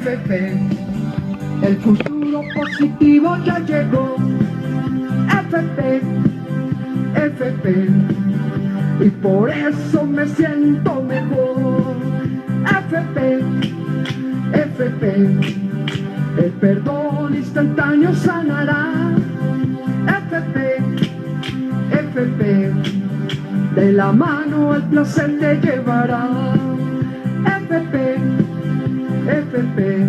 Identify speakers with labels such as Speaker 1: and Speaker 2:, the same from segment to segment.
Speaker 1: FP, el futuro positivo ya llegó. FP, FP, y por eso me siento mejor. FP, FP, el perdón instantáneo sanará. FP, FP, de la mano el placer te llevará. FP, FP,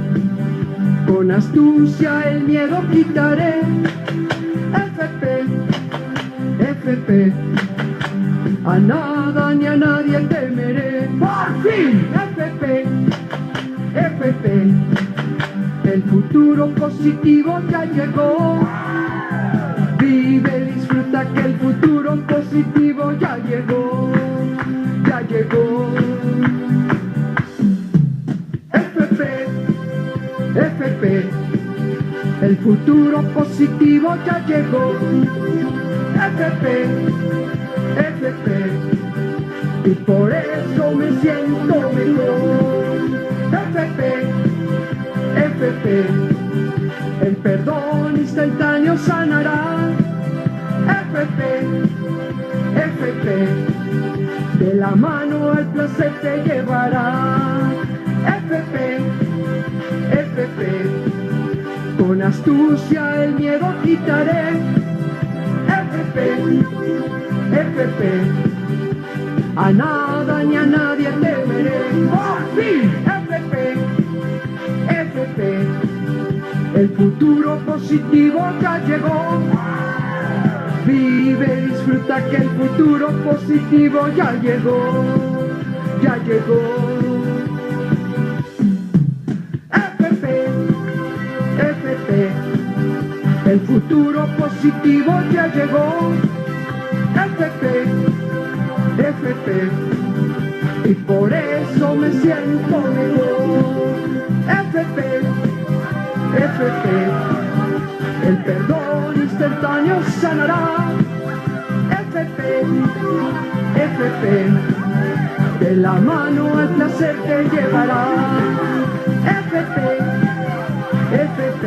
Speaker 1: con astucia el miedo quitaré. FP, FP, a nada ni a nadie temeré. ¡Por fin! FP, FP, el futuro positivo ya llegó. Vive, disfruta que el futuro positivo ya llegó. Ya llegó. FP, FP, el futuro positivo ya llegó. FP, FP, y por eso me siento mejor. FP, FP, el perdón instantáneo sanará. FP, FP, de la mano el placer te llevará. FP, FP, con astucia el miedo quitaré. FP, FP, a nada ni a nadie temeré. ¡Por fin! FP, FP, el futuro positivo ya llegó. Vive, disfruta que el futuro positivo ya llegó. Ya llegó. FP, FP, el futuro positivo ya llegó. FP, FP, y por eso me siento mejor. FP, FP, el perdón instantáneo sanará. FP, FP, de la mano al placer te llevará. FP, FP,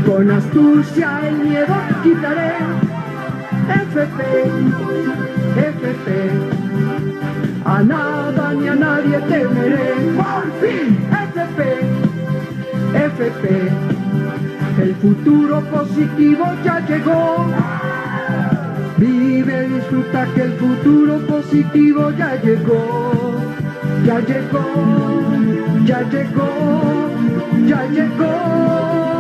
Speaker 1: con astucia el miedo quitaré. FP, FP, a nada ni a nadie temeré. ¡Por fin! FP, FP, el futuro positivo ya llegó. Vive, disfruta que el futuro positivo ya llegó. Ya llegó, ya llegó, ya llegó.